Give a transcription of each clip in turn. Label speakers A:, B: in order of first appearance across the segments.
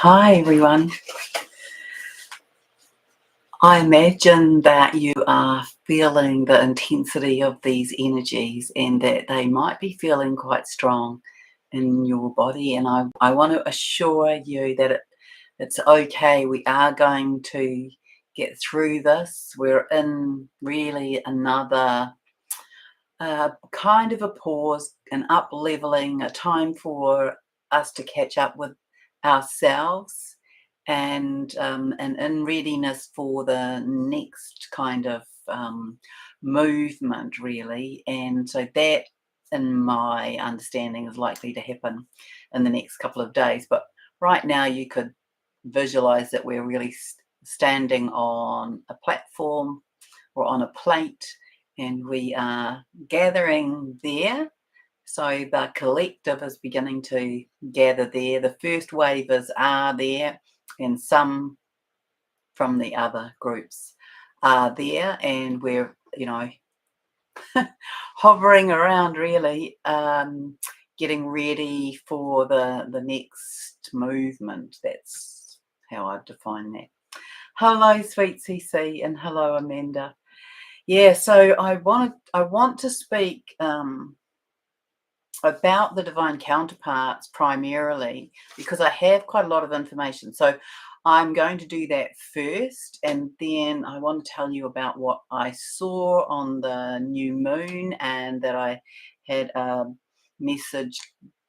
A: Hi everyone. I imagine that you are feeling the intensity of these energies and that they might be feeling quite strong in your body. And I want to assure you that it's okay. We are going to get through this. We're in really another kind of a pause, an up leveling, a time for us to catch up with ourselves and in readiness for the next kind of movement, really. And so that, in my understanding, is likely to happen in the next couple of days. But right now, you could visualize that we're really standing on a platform or on a plate, and we are gathering there. So the collective is beginning to gather there. The first wavers are there, and some from the other groups are there, and we're, hovering around really, getting ready for the next movement. That's how I define that. Hello, sweet CC, and hello, Amanda. Yeah, so I want to speak about the divine counterparts primarily because I have quite a lot of information. So I'm going to do that first, and then I want to tell you about what I saw on the new moon, and that I had a message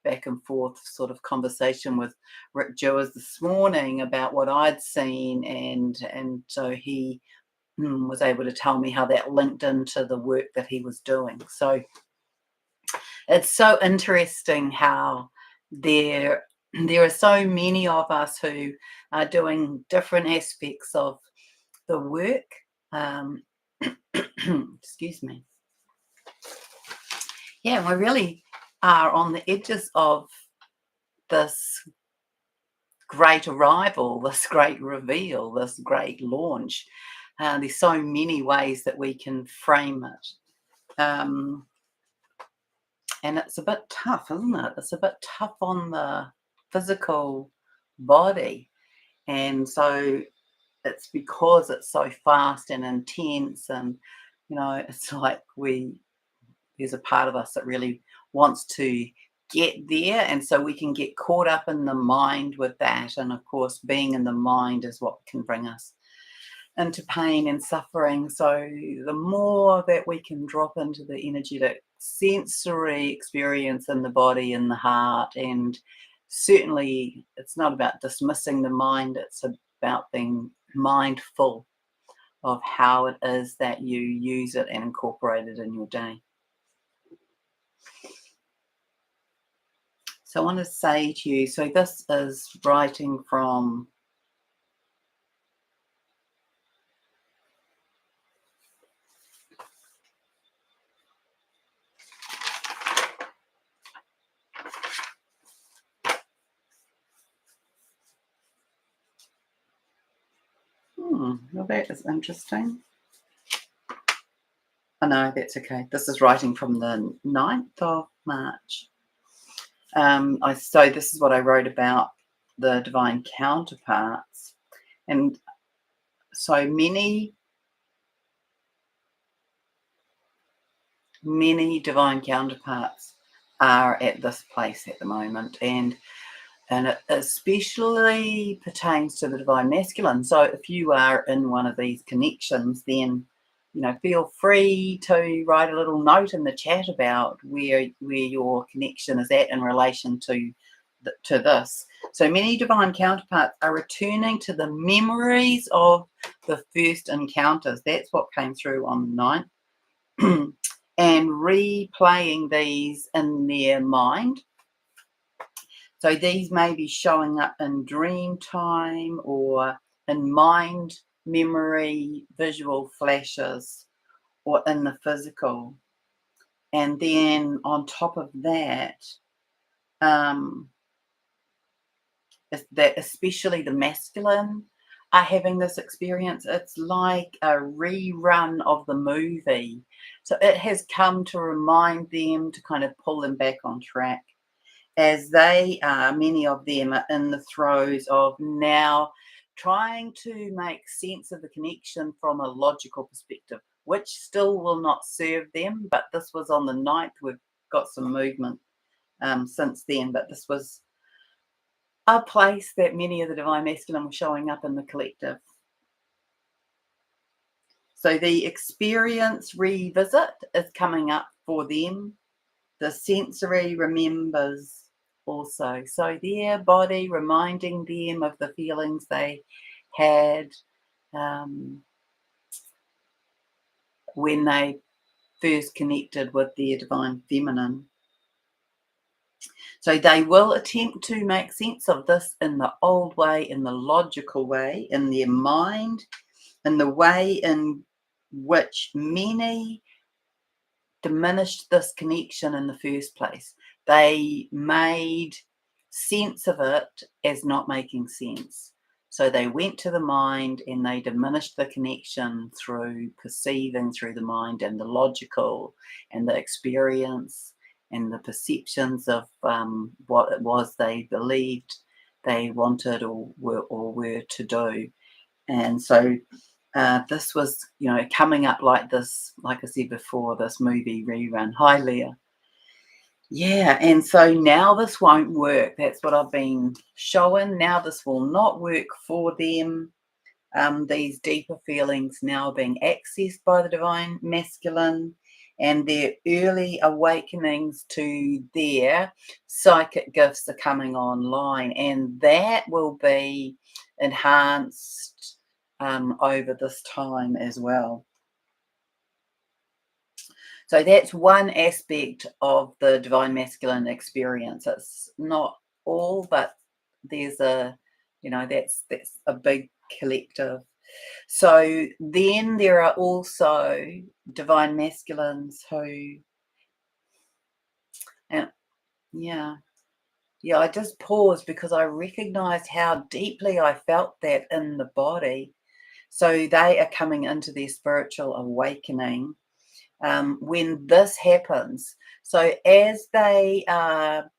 A: back and forth sort of conversation with Rick Jewers this morning about what I'd seen, and so he was able to tell me how that linked into the work that he was doing. So it's so interesting how there are so many of us who are doing different aspects of the work. Excuse me. Yeah, we really are on the edges of this great arrival, this great reveal, this great launch. There's so many ways that we can frame it. And it's a bit tough, isn't it? It's a bit tough on the physical body. And so it's because it's so fast and intense, and, it's like there's a part of us that really wants to get there. And so we can get caught up in the mind with that. And of course, being in the mind is what can bring us into pain and suffering. So the more that we can drop into the energetic sensory experience in the body and the heart, and certainly it's not about dismissing the mind, it's about being mindful of how it is that you use it and incorporate it in your day. So I want to say to you, so this is writing from well, that is interesting. Oh, no, that's okay. This is writing from the 9th of March. So this is what I wrote about the divine counterparts. And so many divine counterparts are at this place at the moment. And it especially pertains to the divine masculine. So if you are in one of these connections, then feel free to write a little note in the chat about where your connection is at in relation to this. So many divine counterparts are returning to the memories of the first encounters. That's what came through on the 9th. And replaying these in their mind. So these may be showing up in dream time or in mind memory, visual flashes, or in the physical. And then on top of that, that especially the masculine are having this experience. It's like a rerun of the movie. So it has come to remind them, to kind of pull them back on track. as they are, many of them are in the throes of now trying to make sense of the connection from a logical perspective, which still will not serve them. But this was on the 9th. We've got some movement since then, but this was a place that many of the divine masculine were showing up in the collective. So the experience revisit is coming up for them. The sensory remembers also. So their body reminding them of the feelings they had when they first connected with their divine feminine. So they will attempt to make sense of this in the old way, in the logical way, in their mind, in the way in which many diminished this connection in the first place. They made sense of it as not making sense. So they went to the mind and they diminished the connection through perceiving through the mind and the logical and the experience and the perceptions of what it was they believed they wanted or were to do. And so this was, coming up like this, like I said before, this movie rerun. Hi, Leah. Yeah, and so now this won't work. That's what I've been showing. Now this will not work for them. These deeper feelings now being accessed by the divine masculine, and their early awakenings to their psychic gifts are coming online, and that will be enhanced over this time as well. So that's one aspect of the divine masculine experience. It's not all, but there's that's a big collective. So then there are also divine masculines who, and I just paused because I recognized how deeply I felt that in the body. So they are coming into their spiritual awakening when this happens. So as they are,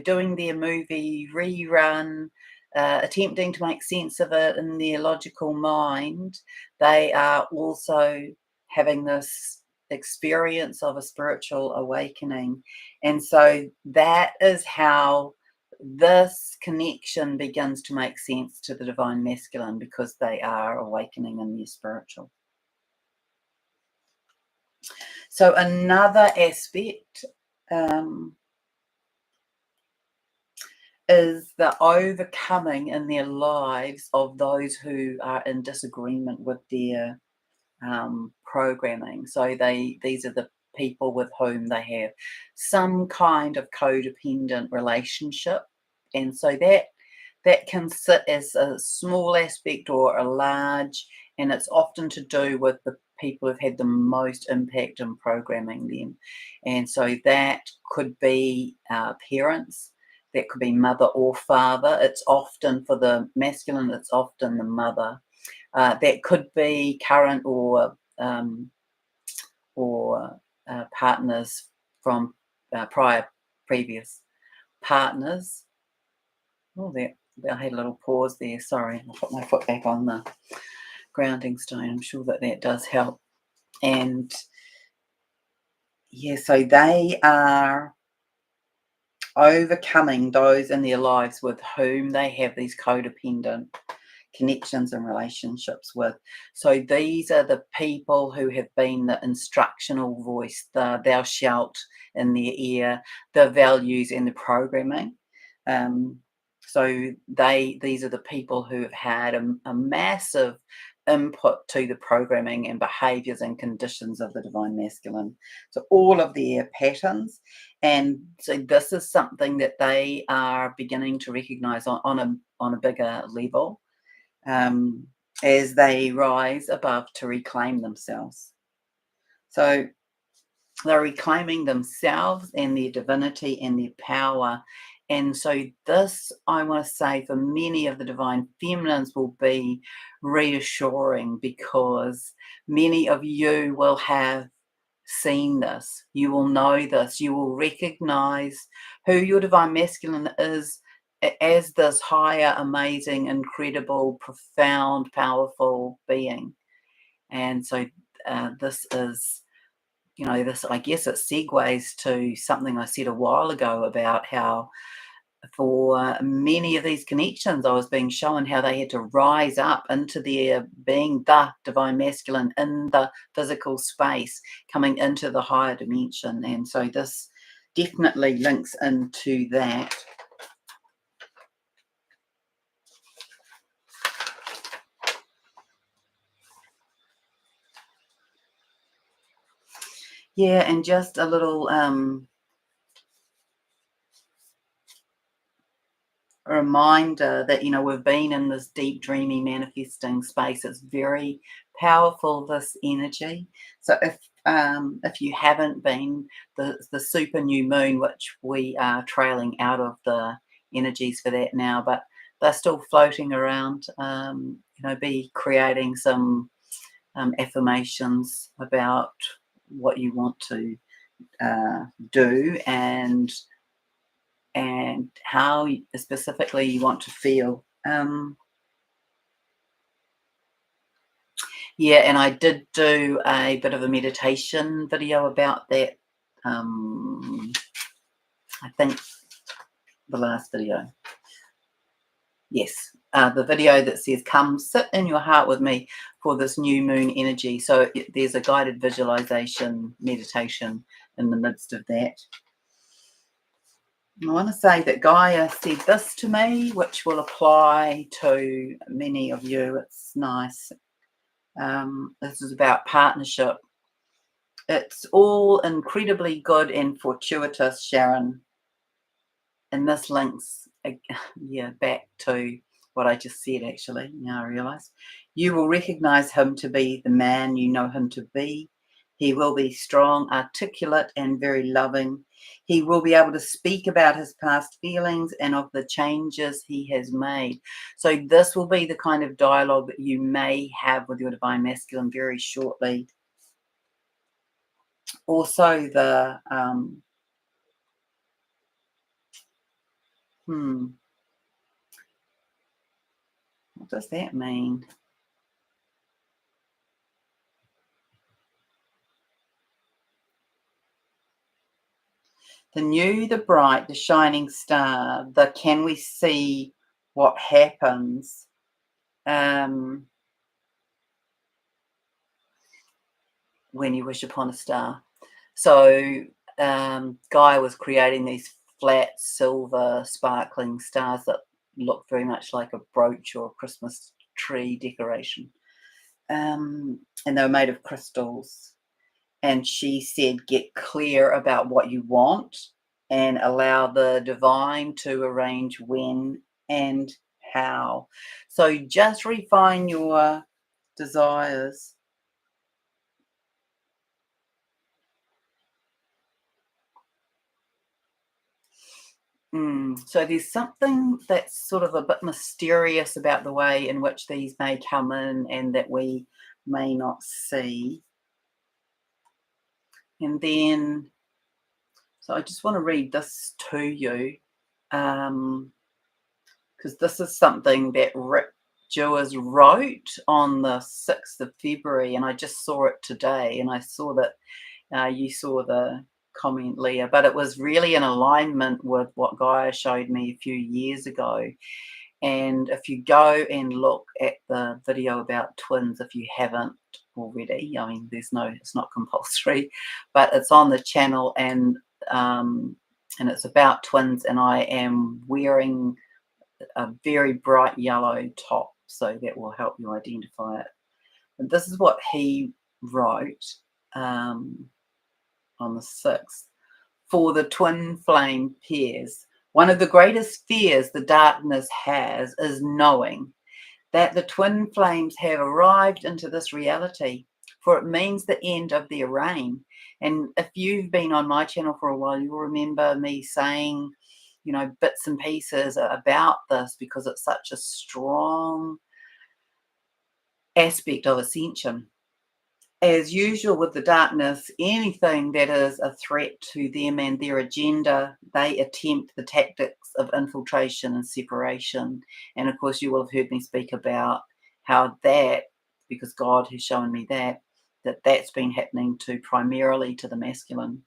A: doing their movie rerun, attempting to make sense of it in their logical mind, they are also having this experience of a spiritual awakening. And so that is how this connection begins to make sense to the divine masculine, because they are awakening in their spiritual. So another aspect is the overcoming in their lives of those who are in disagreement with their programming. So these are the people with whom they have some kind of codependent relationship, and so that can sit as a small aspect or a large, and it's often to do with the people who've had the most impact in programming them. And so that could be parents, that could be mother or father. It's often, for the masculine, it's often the mother. That could be current or partners from previous partners. Oh, I had a little pause there. Sorry, I'll put my foot back on the grounding stone. I'm sure that does help. And so they are overcoming those in their lives with whom they have these codependent connections and relationships with. So these are the people who have been the instructional voice, the thou shalt in their ear, the values and the programming. So these are the people who have had a massive input to the programming and behaviors and conditions of the divine masculine. So all of their patterns. And so this is something that they are beginning to recognize on a bigger level, as they rise above to reclaim themselves. So they're reclaiming themselves and their divinity and their power. And so this, I want to say, for many of the divine feminines will be reassuring, because many of you will have seen this, you will know this, you will recognize who your divine masculine is as this higher, amazing, incredible, profound, powerful being. And so this is, this, I guess it segues to something I said a while ago about how for many of these connections, I was being shown how they had to rise up into their being the divine masculine in the physical space, coming into the higher dimension. And so this definitely links into that. Yeah, and just a little a reminder that we've been in this deep dreamy manifesting space. It's very powerful, this energy. So if you haven't been, the super new moon, which we are trailing out of the energies for that now, but they're still floating around, be creating some affirmations about what you want to do, and how specifically you want to feel. Yeah, and I did do a bit of a meditation video about that. I think the last video. Yes, the video that says, "Come sit in your heart with me for this new moon energy." So there's a guided visualization meditation in the midst of that. I want to say that Gaia said this to me, which will apply to many of you. It's nice. This is about partnership. It's all incredibly good and fortuitous, Sharon. And this links, back to what I just said, actually. Now I realise. You will recognise him to be the man you know him to be. He will be strong, articulate, and very loving. He will be able to speak about his past feelings and of the changes he has made. So this will be the kind of dialogue that you may have with your divine masculine very shortly. Also, the what does that mean? The new, the bright, the shining star, the can we see what happens? When you wish upon a star. So Gaia was creating these flat, silver, sparkling stars that look very much like a brooch or a Christmas tree decoration. And they were made of crystals. And she said, get clear about what you want and allow the divine to arrange when and how. So just refine your desires. So there's something that's sort of a bit mysterious about the way in which these may come in and that we may not see. And then, so I just want to read this to you, because this is something that Rick Jewers wrote on the 6th of February, and I just saw it today, and I saw that you saw the comment, Leah, but it was really in alignment with what Gaia showed me a few years ago. And if you go and look at the video about twins, if you haven't already, I mean, it's not compulsory, but it's on the channel, and it's about twins, and I am wearing a very bright yellow top, so that will help you identify it. And this is what he wrote on the 6th. For the twin flame pairs, one of the greatest fears the darkness has is knowing that the twin flames have arrived into this reality, for it means the end of their reign. And if you've been on my channel for a while, you'll remember me saying, bits and pieces about this, because it's such a strong aspect of ascension. as usual with the darkness, anything that is a threat to them and their agenda, they attempt the tactics of infiltration and separation. And of course, you will have heard me speak about how that, because God has shown me that's been happening primarily to the masculine.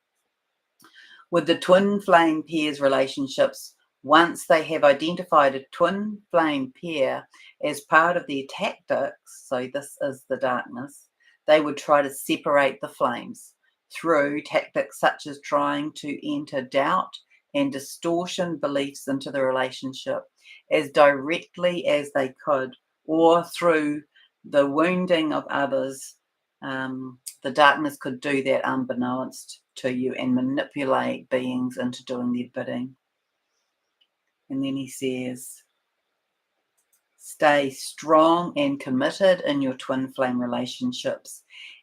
A: With the twin flame pairs relationships, once they have identified a twin flame pair as part of their tactics, so this is the darkness, they would try to separate the flames through tactics such as trying to enter doubt and distortion beliefs into the relationship as directly as they could, or through the wounding of others. The darkness could do that unbeknownst to you and manipulate beings into doing their bidding. And then he says, stay strong and committed in your twin flame relationships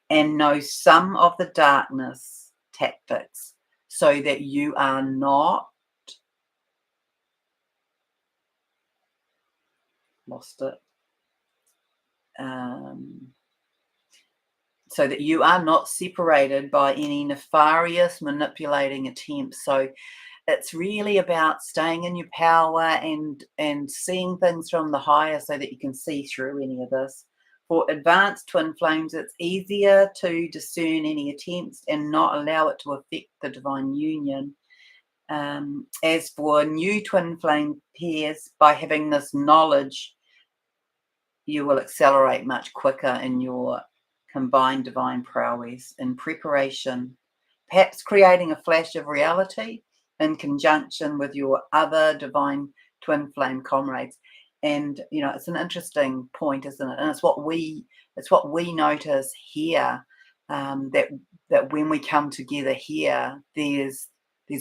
A: and know some of the darkness tactics so that you are not so that you are not separated by any nefarious manipulating attempts. So it's really about staying in your power and seeing things from the higher so that you can see through any of this. For advanced twin flames, it's easier to discern any attempts and not allow it to affect the divine union. As for new twin flame pairs, by having this knowledge, you will accelerate much quicker in your combined divine prowess in preparation, perhaps creating a flash of reality in conjunction with your other divine twin flame comrades. And it's an interesting point, isn't it? And it's what we notice here, that when we come together here, there's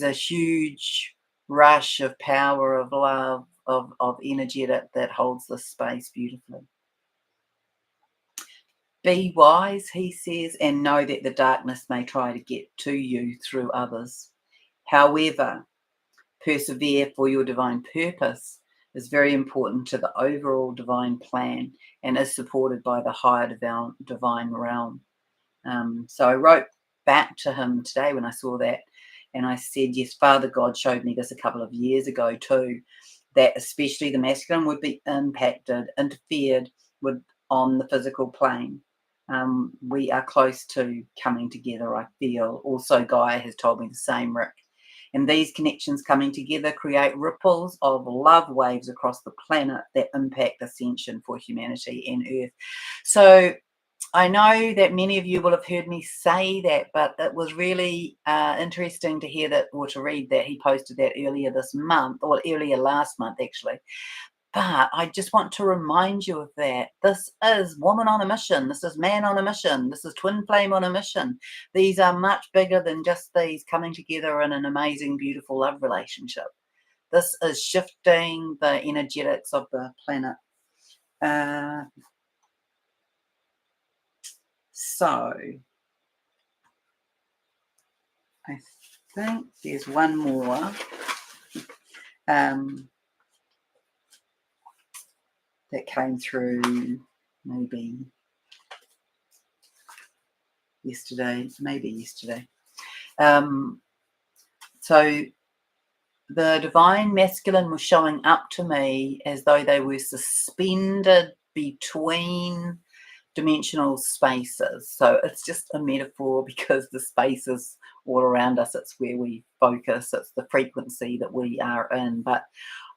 A: a huge rush of power, of love, of energy that holds this space beautifully. Be wise, he says, and know that the darkness may try to get to you through others. However, persevere, for your divine purpose is very important to the overall divine plan and is supported by the higher divine realm. So I wrote back to him today when I saw that, and I said, yes, Father God showed me this a couple of years ago too, that especially the masculine would be interfered with on the physical plane. We are close to coming together, I feel. Also, Gaia has told me the same, Rick. And these connections coming together create ripples of love waves across the planet that impact ascension for humanity and Earth. So I know that many of you will have heard me say that, but it was really interesting to hear that, or to read that he posted that earlier this month, or earlier last month, actually. But I just want to remind you of that. This is woman on a mission. This is man on a mission. This is twin flame on a mission. These are much bigger than just these coming together in an amazing, beautiful love relationship. This is shifting the energetics of the planet. So I think there's one more. That came through maybe yesterday. So the divine masculine was showing up to me as though they were suspended between dimensional spaces. So it's just a metaphor because the space is all around us. It's where we focus. It's the frequency that we are in. But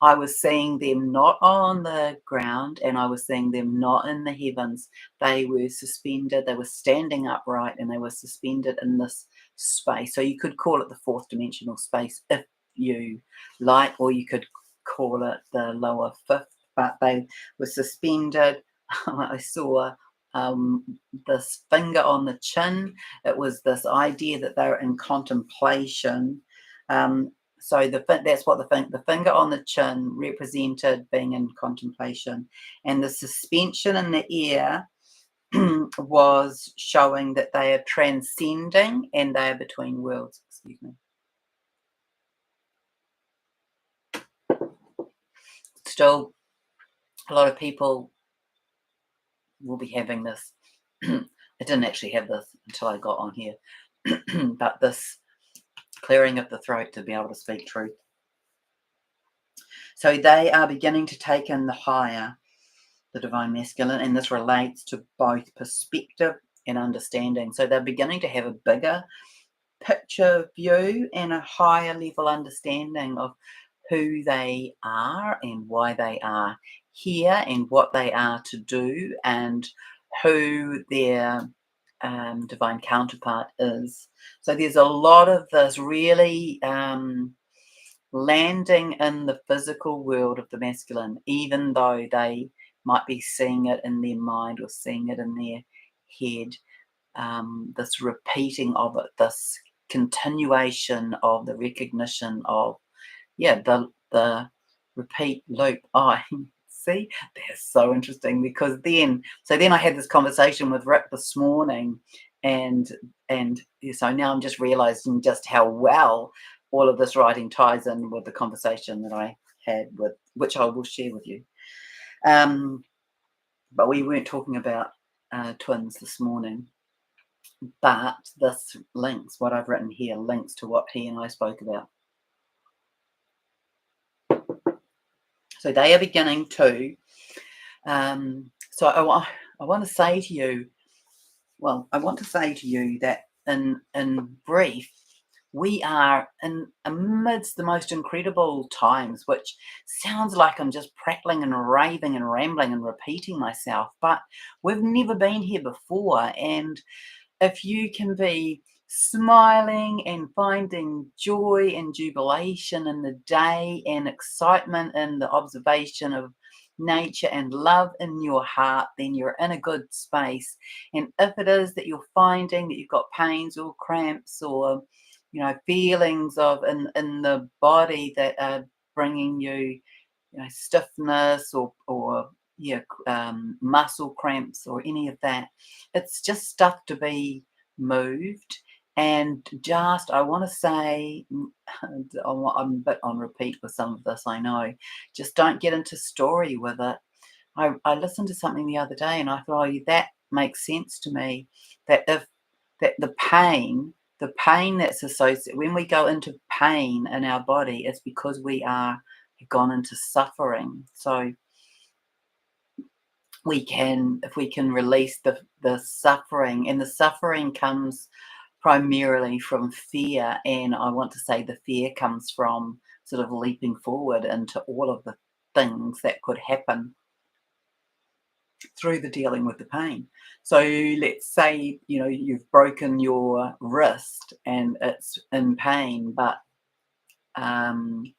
A: I was seeing them not on the ground, and I was seeing them not in the heavens. They were suspended. They were standing upright, and they were suspended in this space. So you could call it the fourth dimensional space if you like, or you could call it the lower fifth, but they were suspended. I saw this finger on the chin. It was this idea that they were in contemplation. So that's what the finger on the chin represented, being in contemplation, and the suspension in the air was showing that they are transcending and they are between worlds. Excuse me. Still, a lot of people will be having this I didn't actually have this until I got on here, but this clearing of the throat to be able to speak truth. So they are beginning to take in the higher, the divine masculine, and this relates to both perspective and understanding. So they're beginning to have a bigger picture view and a higher level understanding of who they are and why they are here and what they are to do and who their divine counterpart is. So there's a lot of this really landing in the physical world of the masculine, even though they might be seeing it in their mind or seeing it in their head. This repeating of it, this continuation of the recognition of, the repeat loop. Oh, see, that's so interesting because then I had this conversation with Rick this morning, and so now I'm just realizing just how well all of this writing ties in with the conversation that I had with, which I will share with you. But we weren't talking about twins this morning. But this links, what I've written here links to what he and I spoke about. So they are beginning to, so I want to say to you, that in brief, we are amidst the most incredible times, which sounds like I'm just prattling and raving and rambling and repeating myself, but we've never been here before. And if you can be smiling and finding joy and jubilation in the day and excitement in the observation of nature and love in your heart, then you're in a good space. And if it is that you're finding that you've got pains or cramps or feelings of in the body that are bringing you stiffness or muscle cramps or any of that, it's just stuff to be moved. And just, I want to say, I'm a bit on repeat with some of this, I know, just don't get into story with it. I listened to something the other day and I thought, oh, that makes sense to me, that the pain that's associated, when we go into pain in our body, it's because we are gone into suffering. So if we can release the suffering, and the suffering comes primarily from fear, and I want to say the fear comes from sort of leaping forward into all of the things that could happen through the dealing with the pain. So let's say you've broken your wrist and it's in pain, but it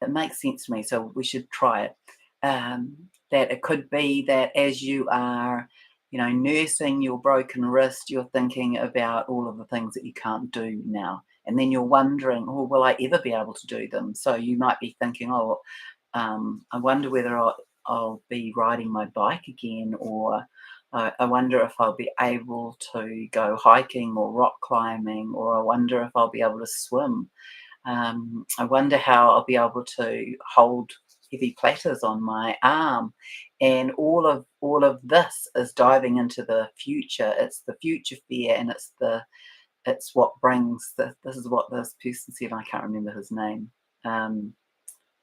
A: makes sense to me, so we should try it. That it could be that as you are, nursing your broken wrist, you're thinking about all of the things that you can't do now. And then you're wondering, oh, will I ever be able to do them? So you might be thinking, oh, I wonder whether I'll be riding my bike again, or I wonder if I'll be able to go hiking or rock climbing, or I wonder if I'll be able to swim. I wonder how I'll be able to hold heavy platters on my arm. And all of this is diving into the future. It's the future fear, and it's what brings this is what this person said, I can't remember his name,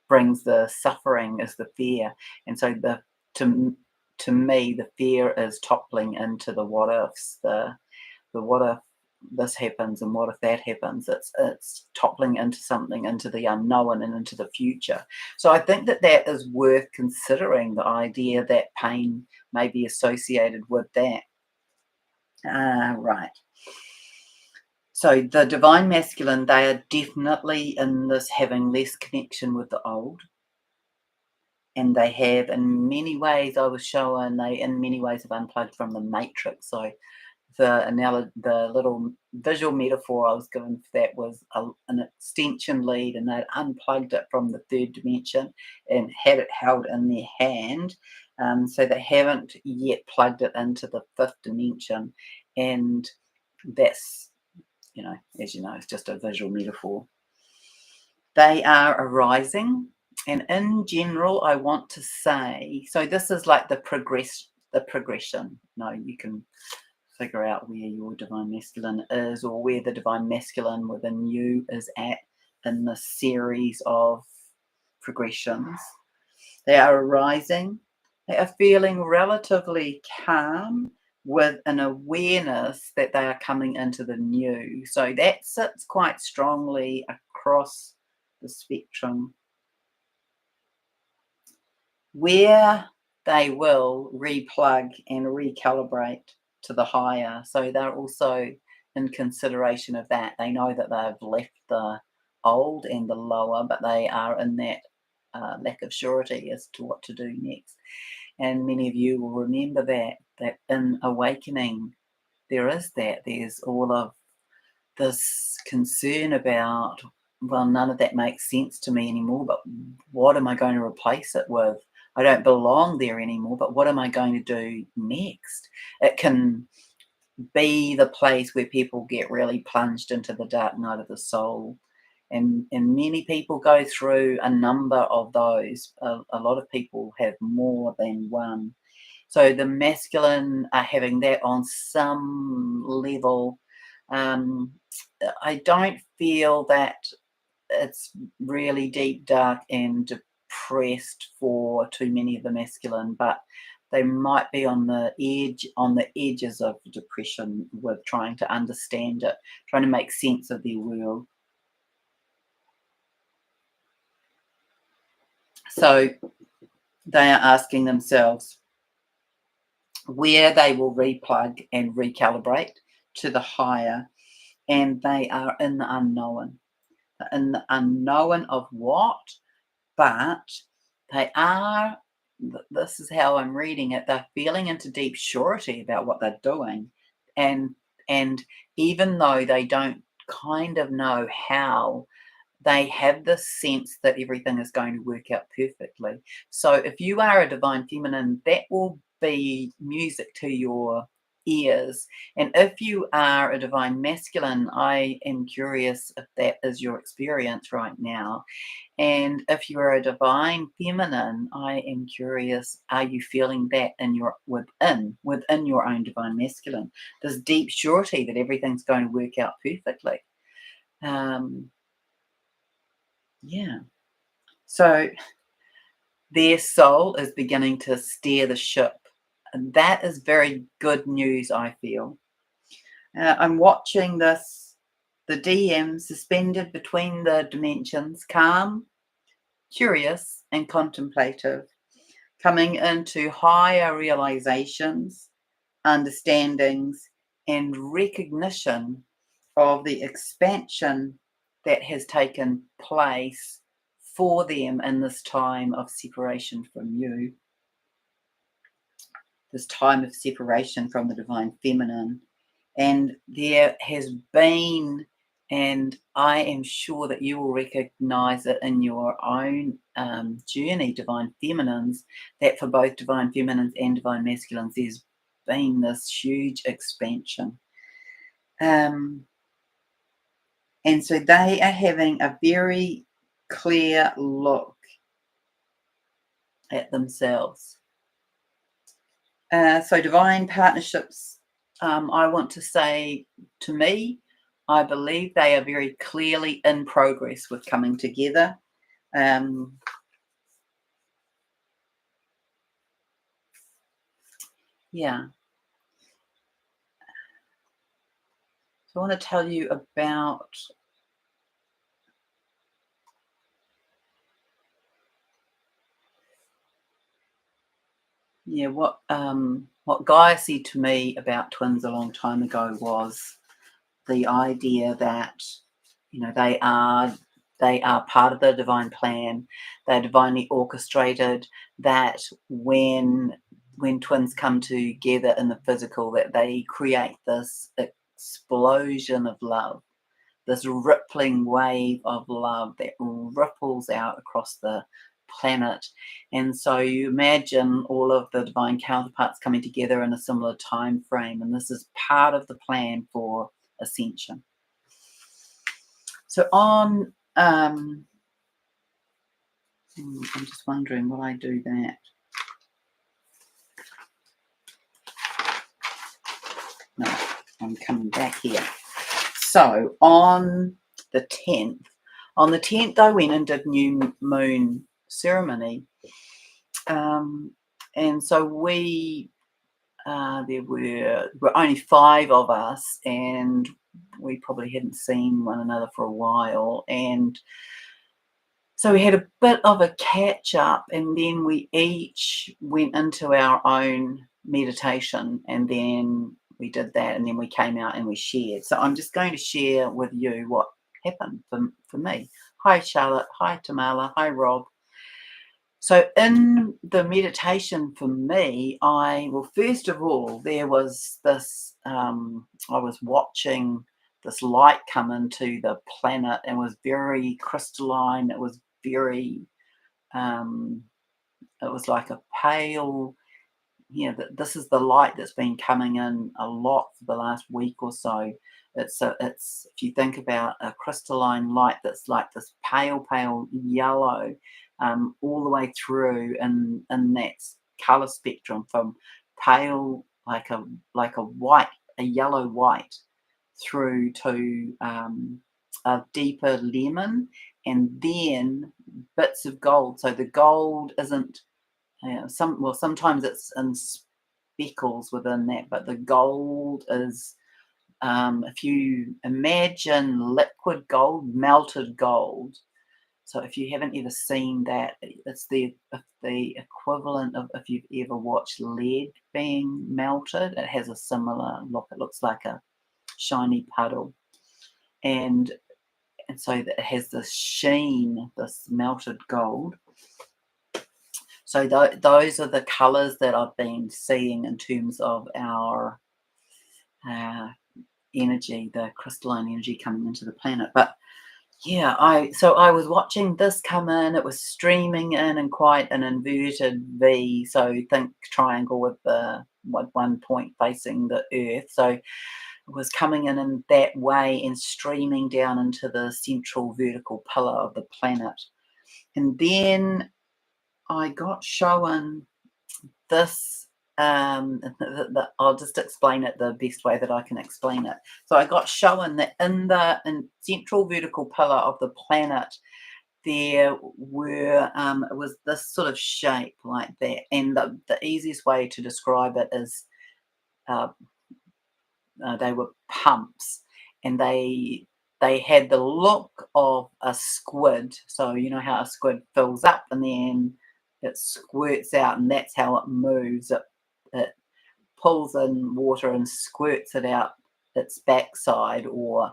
A: brings the suffering is the fear. And so to me, the fear is toppling into the what ifs, the what if this happens and what if that happens. It's toppling into something, into the unknown and into the future. So I think that is worth considering, the idea that pain may be associated with that. Right. So the divine masculine, they are definitely in this having less connection with the old. And they have, in many ways, I was shown, they in many ways have unplugged from the matrix. So the little visual metaphor I was given for that was an extension lead, and they'd unplugged it from the third dimension and had it held in their hand. So they haven't yet plugged it into the fifth dimension. And that's, as you know, it's just a visual metaphor. They are arising. And in general, I want to say, so this is like the the progression. No, you can figure out where your divine masculine is, or where the divine masculine within you is at in the series of progressions. They are arising. They are feeling relatively calm with an awareness that they are coming into the new. So that sits quite strongly across the spectrum, where they will replug and recalibrate to the higher. So they're also in consideration of that. They know that they've left the old and the lower, but they are in that lack of surety as to what to do next. And many of you will remember that in awakening, there's all of this concern about, well, none of that makes sense to me anymore, but what am I going to replace it with? I don't belong there anymore, but what am I going to do next? It can be the place where people get really plunged into the dark night of the soul. And many people go through a number of those. A lot of people have more than one. So the masculine are having that on some level. I don't feel that it's really deep, dark, and depressed for too many of the masculine, but they might be on the edges of depression with trying to understand it, trying to make sense of their world. So they are asking themselves where they will replug and recalibrate to the higher, and they are in the unknown. In the unknown of what, but they are, this is how I'm reading it, they're feeling into deep surety about what they're doing. And even though they don't kind of know how, they have this sense that everything is going to work out perfectly. So if you are a divine feminine, that will be music to your ears. And if you are a divine masculine, I am curious if that is your experience right now. And if you are a divine feminine, I am curious, are you feeling that in your within your own divine masculine? This deep surety that everything's going to work out perfectly. Yeah. So their soul is beginning to steer the ship. And that is very good news, I feel. I'm watching this, the DM suspended between the dimensions, calm, curious, and contemplative, coming into higher realizations, understandings, and recognition of the expansion that has taken place for them in this time of separation from you, this time of separation from the divine feminine. And there has been, and I am sure that you will recognize it in your own journey, divine feminines, that for both divine feminines and divine masculines, there's been this huge expansion. And so they are having a very clear look at themselves. So divine partnerships, I want to say, to me, I believe they are very clearly in progress with coming together. Yeah. So I want to tell you about what Gaia said to me about twins a long time ago was the idea that, you know, they are part of the divine plan. They're divinely orchestrated, that when twins come together in the physical, that they create this explosion of love, this rippling wave of love that ripples out across the planet. And so you imagine all of the divine counterparts coming together in a similar time frame, and this is part of the plan for ascension. So on I'm just wondering, will I do that? I'm coming back here. So on the 10th, I went and did new moon ceremony. And so there were only 5 of us, and we probably hadn't seen one another for a while. And so we had a bit of a catch up, and then we each went into our own meditation, and then we did that, and then we came out and we shared. So I'm just going to share with you what happened for me. Hi Charlotte, hi Tamala, hi Rob. So in the meditation for me, first of all, there was this, I was watching this light come into the planet, and was very crystalline. It was very, it was like a pale, this is the light that's been coming in a lot for the last week or so. It's if you think about a crystalline light that's like this pale yellow, all the way through, and that color spectrum from pale, like a white, a yellow white, through to a deeper lemon, and then bits of gold. So the gold isn't, sometimes it's in speckles within that, but the gold is, if you imagine liquid gold, melted gold. So if you haven't ever seen that, it's the equivalent of if you've ever watched lead being melted. It has a similar look. It looks like a shiny puddle, and so it has this sheen, this melted gold. So those are the colours that I've been seeing in terms of our energy, the crystalline energy coming into the planet. But yeah, I was watching this come in. It was streaming in quite an inverted V. So think triangle with the one point facing the Earth. So it was coming in that way and streaming down into the central vertical pillar of the planet. And then I got shown this. I'll just explain it the best way that I can explain it. So I got shown that in the central vertical pillar of the planet, there were, it was this sort of shape like that. And the easiest way to describe it is they were pumps, and they had the look of a squid. So you know how a squid fills up and then it squirts out, and that's how it moves. It pulls in water and squirts it out its backside, or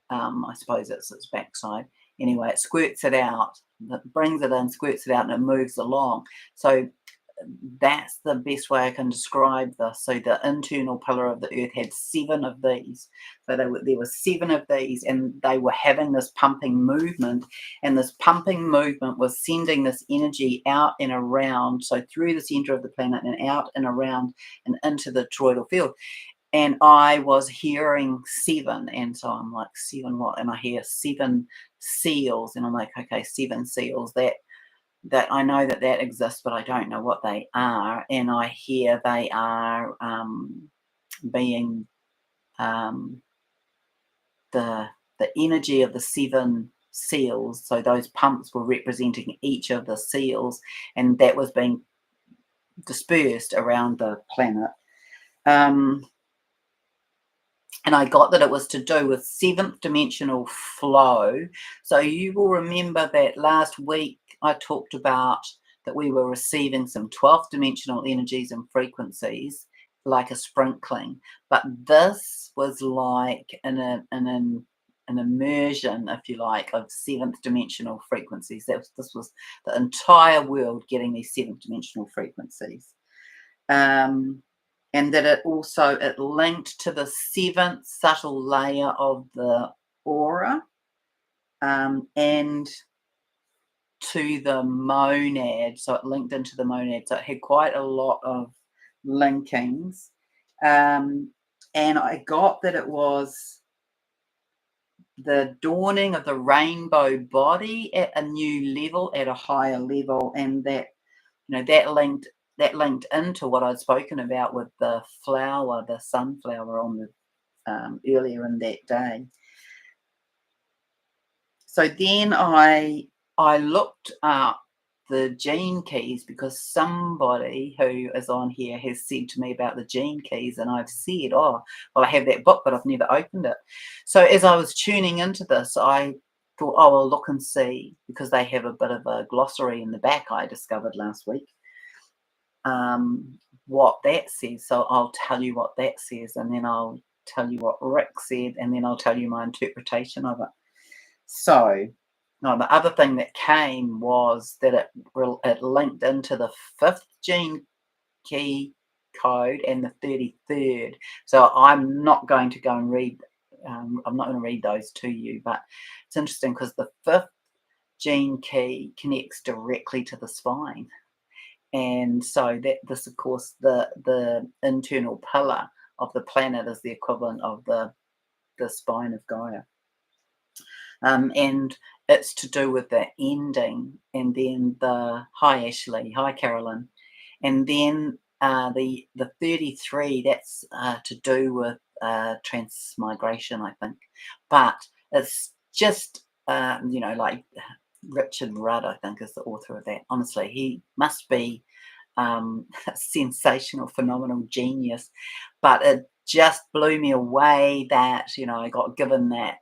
A: I suppose it's its backside. Anyway, it squirts it out, it brings it in, squirts it out, and it moves along. So that's the best way I can describe this. So the internal pillar of the Earth had 7 of these. So there were 7 of these, and they were having this pumping movement, and this pumping movement was sending this energy out and around, so through the center of the planet and out and around and into the toroidal field. And I was hearing 7, and so I'm like, 7 what? And I hear 7 seals, and I'm like, okay, 7 seals. That I know that exists, but I don't know what they are. And I hear they are being the energy of the 7 seals. So those pumps were representing each of the seals, and that was being dispersed around the planet. And I got that it was to do with 7th dimensional flow. So you will remember that last week I talked about that we were receiving some 12th dimensional energies and frequencies, like a sprinkling. But this was like an immersion, if you like, of 7th dimensional frequencies. This was the entire world getting these 7th dimensional frequencies. And that it linked to the 7th subtle layer of the aura, and to the monad. So it linked into the monad. So it had quite a lot of linkings. And I got that it was the dawning of the rainbow body at a new level, at a higher level, and that that linked into what I'd spoken about with the flower, the sunflower on the earlier in that day. So then I looked up the gene keys, because somebody who is on here has said to me about the gene keys, and I've said, oh, well, I have that book, but I've never opened it. So as I was tuning into this, I thought, oh, I'll look and see, because they have a bit of a glossary in the back, I discovered last week, what that says. So I'll tell you what that says, and then I'll tell you what Rick said, and then I'll tell you my interpretation of it. So no, the other thing that came was that it linked into the 5th gene key code and the 33rd. So I'm not going to go and read, I'm not going to read those to you, but it's interesting because the 5th gene key connects directly to the spine. And so that this, of course, the internal pillar of the planet is the equivalent of the spine of Gaia. And it's to do with the ending, and then hi Ashley, hi Carolyn, and then the 33, that's to do with transmigration, I think, but it's just like Richard Rudd, I think, is the author of that. Honestly, he must be a sensational, phenomenal genius, but it just blew me away that I got given that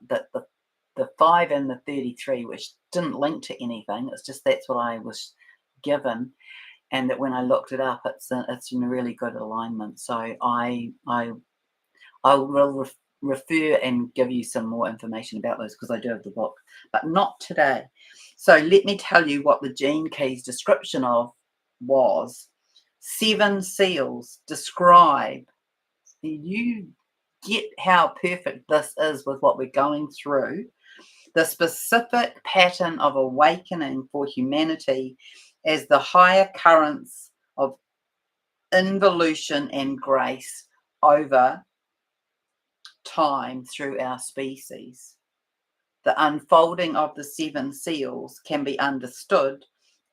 A: the 5 and the 33, which didn't link to anything. It's just that's what I was given, and that when I looked it up, it's in a really good alignment. So I will refer and give you some more information about those, because I do have the book, but not today. So let me tell you what the gene keys description of was. 7 seals describe. You get how perfect this is with what we're going through. The specific pattern of awakening for humanity as the higher currents of involution and grace over time through our species. The unfolding of the 7 seals can be understood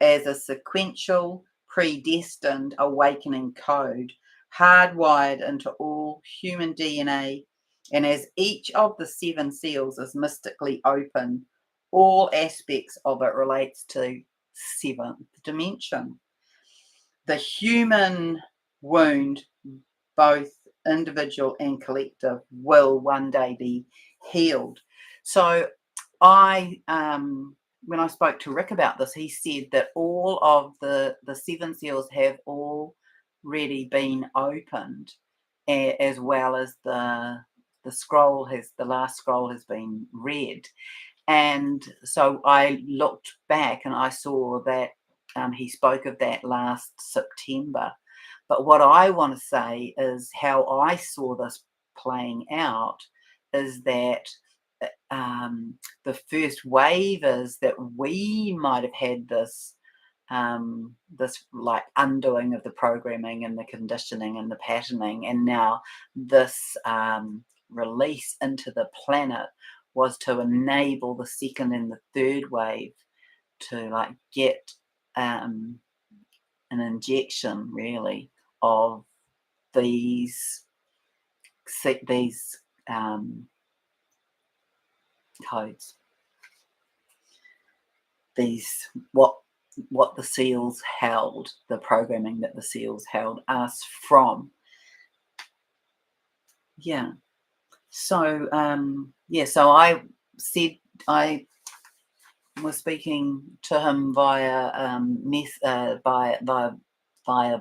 A: as a sequential, predestined awakening code hardwired into all human DNA, and as each of the 7 seals is mystically open, all aspects of it relates to 7th dimension. The human wound, both individual and collective, will one day be healed. So when I spoke to Rick about this, he said that all of the 7 seals have already been opened, as well as the last scroll has been read. And so I looked back and I saw that he spoke of that last September. But what I want to say is how I saw this playing out is that the first wave is that we might have had this like undoing of the programming and the conditioning and the patterning, and now this release into the planet was to enable the 2nd and the 3rd wave to like get an injection really of these codes, these what the seals held, the programming that the seals held us from. So so I said I was speaking to him via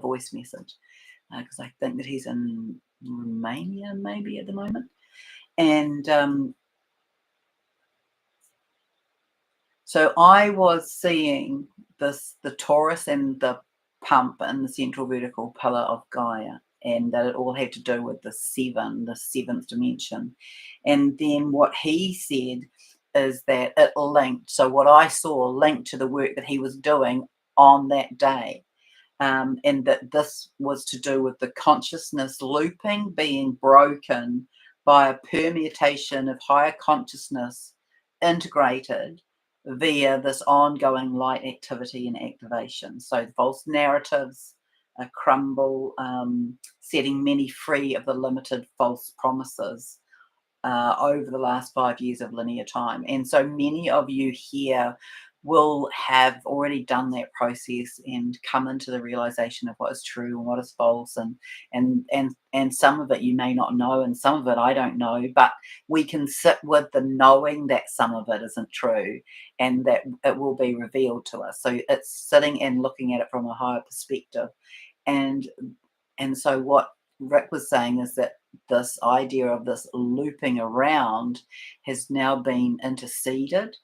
A: voice message, because I think that he's in Romania maybe at the moment, and so I was seeing the torus and the pump and the central vertical pillar of Gaia, and that it all had to do with the 7th dimension. And then what he said is that it linked, so what I saw linked to the work that he was doing on that day, and that this was to do with the consciousness looping being broken by a permutation of higher consciousness integrated via this ongoing light activity and activation. So false narratives crumble, setting many free of the limited false promises over the last 5 years of linear time. And so many of you here will have already done that process and come into the realization of what is true and what is false, and some of it you may not know, and some of it I don't know, but we can sit with the knowing that some of it isn't true and that it will be revealed to us. So it's sitting and looking at it from a higher perspective. And so what Rick was saying is that this idea of this looping around has now been interceded,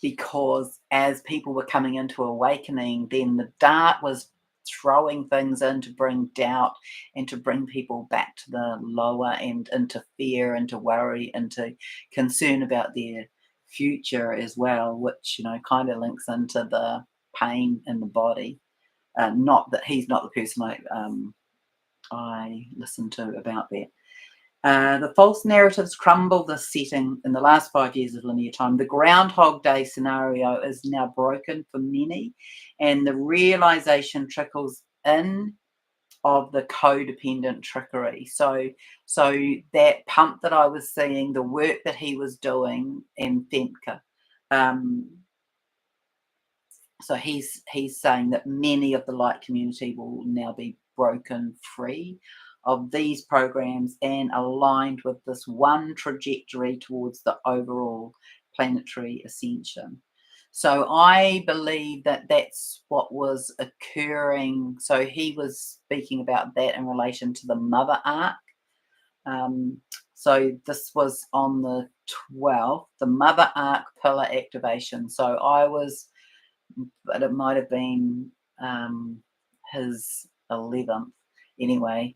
A: because as people were coming into awakening, then the dark was throwing things in to bring doubt and to bring people back to the lower and into fear, into worry, into concern about their future as well, which, kind of links into the pain in the body. Not that he's not the person I listened to about that. The false narratives crumble the setting in the last 5 years of linear time. The Groundhog Day scenario is now broken for many, and the realization trickles in of the codependent trickery. So that pump that I was seeing, the work that he was doing in Femke, so he's saying that many of the light community will now be broken free of these programs and aligned with this one trajectory towards the overall planetary ascension. So I believe that that's what was occurring. So he was speaking about that in relation to the Mother Arc. So this was on the 12th, the Mother Arc pillar activation. So but it might have been his 11th anyway,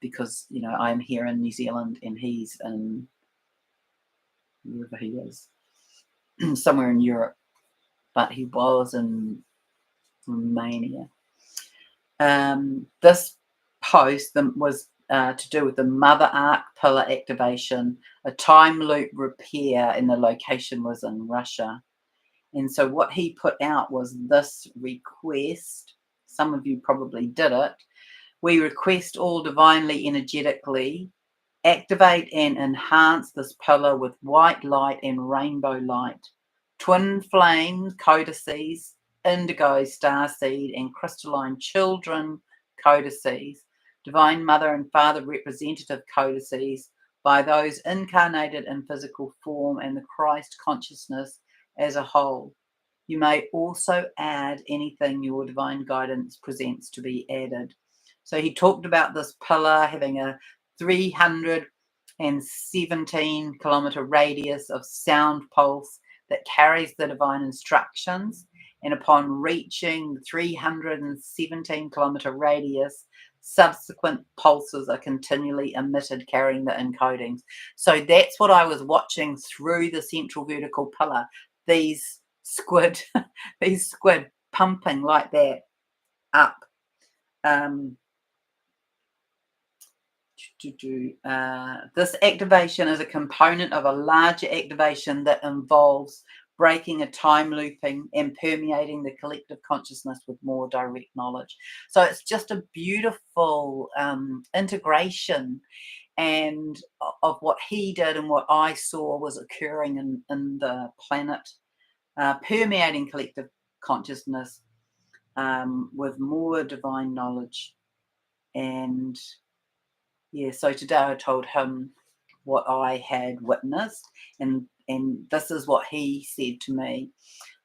A: because I'm here in New Zealand and he's in wherever he is, somewhere in Europe, but he was in Romania. This post was to do with the Mother Arc pillar activation, a time loop repair, and the location was in Russia. And so what he put out was this request. Some of you probably did it. We request all divinely energetically activate and enhance this pillar with white light and rainbow light, twin flame codices, indigo starseed, and crystalline children codices, divine mother and father representative codices by those incarnated in physical form and the Christ consciousness as a whole. You may also add anything your divine guidance presents to be added. So he talked about this pillar having a 317 kilometer radius of sound pulse that carries the divine instructions. And upon reaching the 317 kilometer radius, subsequent pulses are continually emitted carrying the encodings. So that's what I was watching through the central vertical pillar. These squid pumping like that up. This activation is a component of a larger activation that involves breaking a time looping and permeating the collective consciousness with more direct knowledge. So it's just a beautiful integration and of what he did and what I saw was occurring in the planet, permeating collective consciousness with more divine knowledge. And so today I told him what I had witnessed, and this is what he said to me.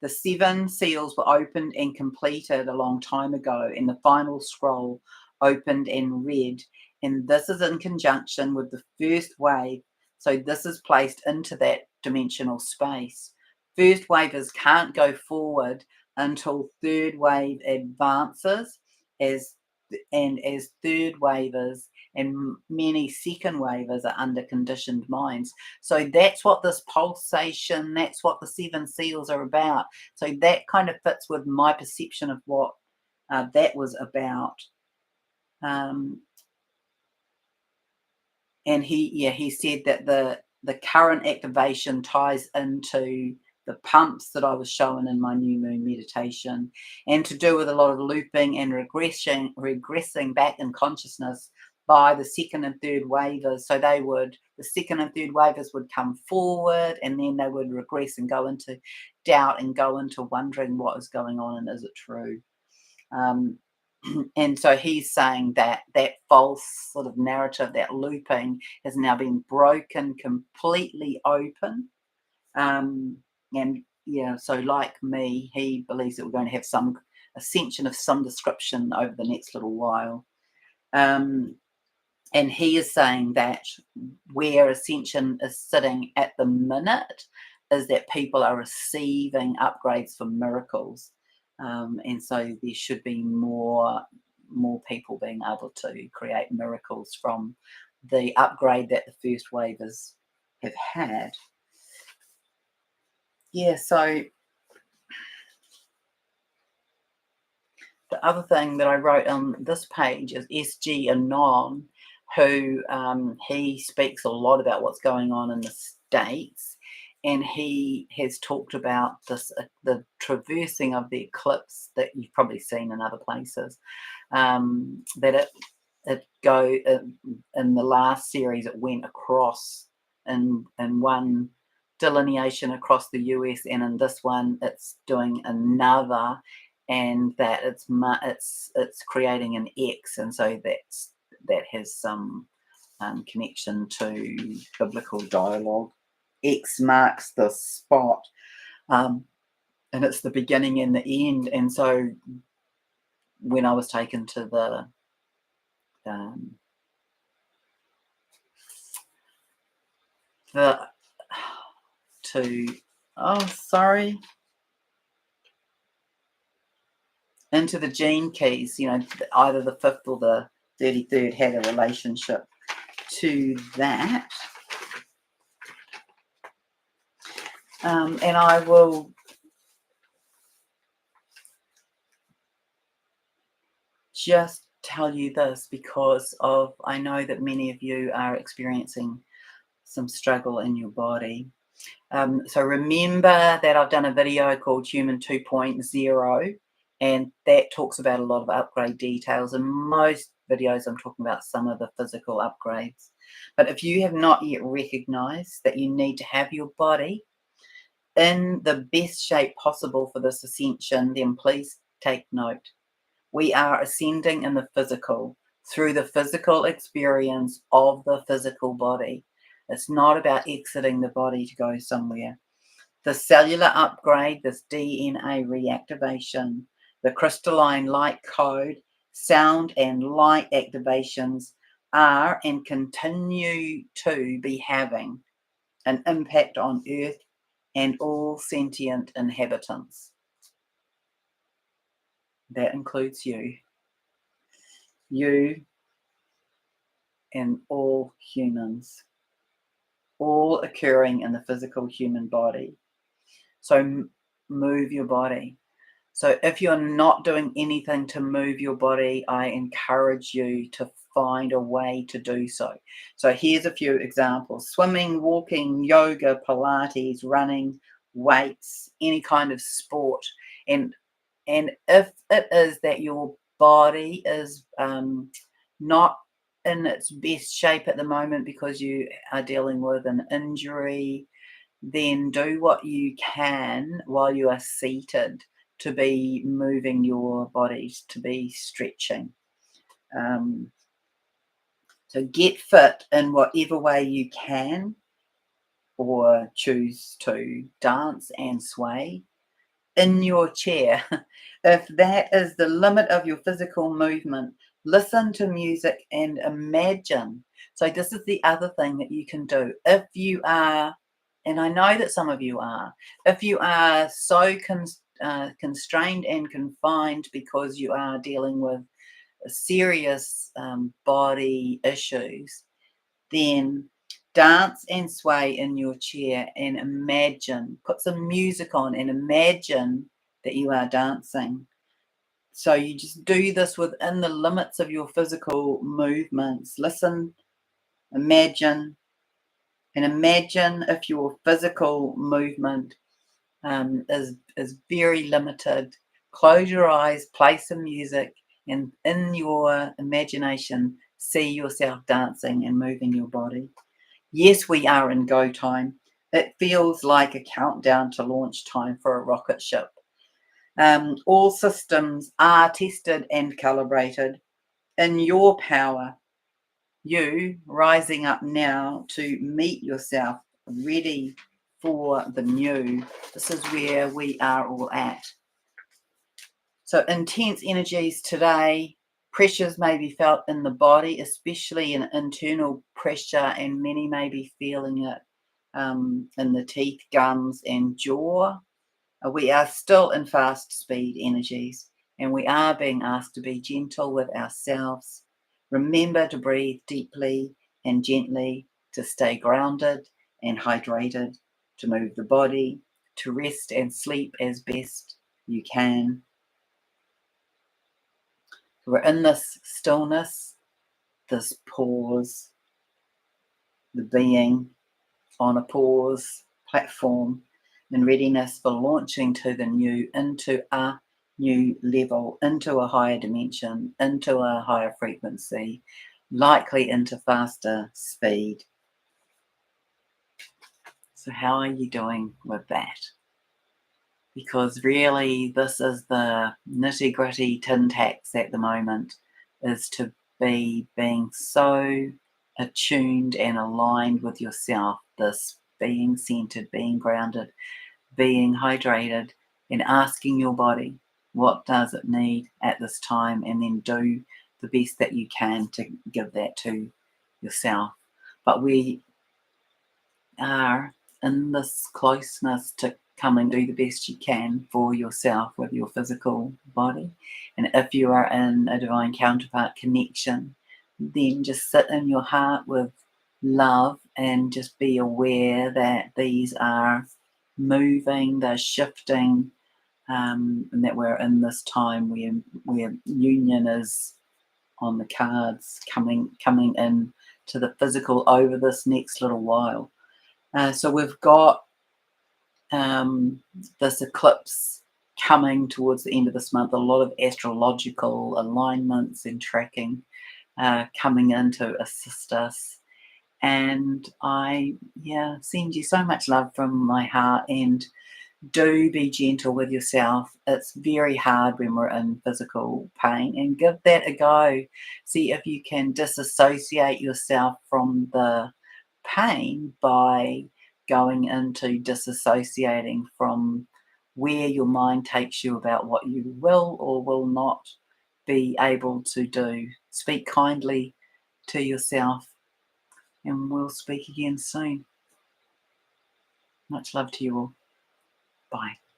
A: The 7 seals were opened and completed a long time ago, and the final scroll opened and read, and this is in conjunction with the first wave. So this is placed into that dimensional space. First wavers can't go forward until third wave advances, as third wavers and many second wavers are under conditioned minds. So that's what this pulsation, that's what the 7 seals are about. So that kind of fits with my perception of what that was about. And he said that the current activation ties into the pumps that I was showing in my new moon meditation, and to do with a lot of looping and regressing back in consciousness by the second and third wavers. So the second and third wavers would come forward, and then they would regress and go into doubt and go into wondering what is going on and is it true. And so he's saying that that false sort of narrative, that looping, has now been broken completely open. And yeah, so like me, he believes that we're going to have some ascension of some description over the next little while. And he is saying that where ascension is sitting at the minute is that people are receiving upgrades for miracles. And so there should be more people being able to create miracles from the upgrade that the first wavers have had. Yeah, so the other thing that I wrote on this page is S.G. Anon, who he speaks a lot about what's going on in the States, and he has talked about this the traversing of the eclipse that you've probably seen in other places, that it go in the last series it went across in one delineation across the US, and in this one it's doing another, and that it's creating an X, and so that has some connection to biblical dialogue. X marks the spot, and it's the beginning and the end. And so when I was taken to the into the gene keys, either the 5th or the 33rd had a relationship to that. And I will just tell you this because I know that many of you are experiencing some struggle in your body. So remember that I've done a video called Human 2.0, and that talks about a lot of upgrade details. In most videos, I'm talking about some of the physical upgrades. But if you have not yet recognized that you need to have your body in the best shape possible for this ascension, then please take note. We are ascending in the physical, through the physical experience of the physical body. It's not about exiting the body to go somewhere. The cellular upgrade, this DNA reactivation, the crystalline light code, sound and light activations are and continue to be having an impact on Earth and all sentient inhabitants. That includes you and all humans, all occurring in the physical human body. So move your body. So if you're not doing anything to move your body, I encourage you to find a way to do so. So here's a few examples: swimming, walking, yoga, Pilates, running, weights, any kind of sport. And if it is that your body is not in its best shape at the moment because you are dealing with an injury, then do what you can while you are seated to be moving your bodies, to be stretching. So get fit in whatever way you can, or choose to dance and sway in your chair. If that is the limit of your physical movement, listen to music and imagine. So this is the other thing that you can do. If you are, and I know that some of you are, if you are so constrained and confined because you are dealing with serious body issues, then dance and sway in your chair and imagine, put some music on and imagine that you are dancing. So you just do this within the limits of your physical movements. Listen, imagine, and imagine if your physical movement is very limited. Close your eyes, play some music, and in your imagination, see yourself dancing and moving your body. Yes, we are in go time. It feels like a countdown to launch time for a rocket ship. All systems are tested and calibrated in your power. You rising up now to meet yourself, ready for the new. This is where we are all at. So intense energies today, pressures may be felt in the body, especially an internal pressure, and many may be feeling it in the teeth, gums, and jaw. We are still in fast speed energies, and we are being asked to be gentle with ourselves. Remember to breathe deeply and gently, to stay grounded and hydrated, to move the body, to rest and sleep as best you can. We're in this stillness, this pause, the being on a pause platform in readiness for launching to the new, into a new level, into a higher dimension, into a higher frequency, likely into faster speed. So how are you doing with that? Because really this is the nitty-gritty tin tacks at the moment, is to be being so attuned and aligned with yourself, this being centered, being grounded, being hydrated, and asking your body what does it need at this time, and then do the best that you can to give that to yourself. But we are in this closeness to come and do the best you can for yourself with your physical body. And if you are in a divine counterpart connection, then just sit in your heart with love and just be aware that these are moving, they're shifting, and that we're in this time where union is on the cards, coming in to the physical over this next little while. So we've got this eclipse coming towards the end of this month, a lot of astrological alignments and tracking coming in to assist us. And I send you so much love from my heart, and do be gentle with yourself. It's very hard when we're in physical pain, and give that a go. See if you can disassociate yourself from the pain by going into disassociating from where your mind takes you about what you will or will not be able to do. Speak kindly to yourself, and we'll speak again soon. Much love to you all. Bye.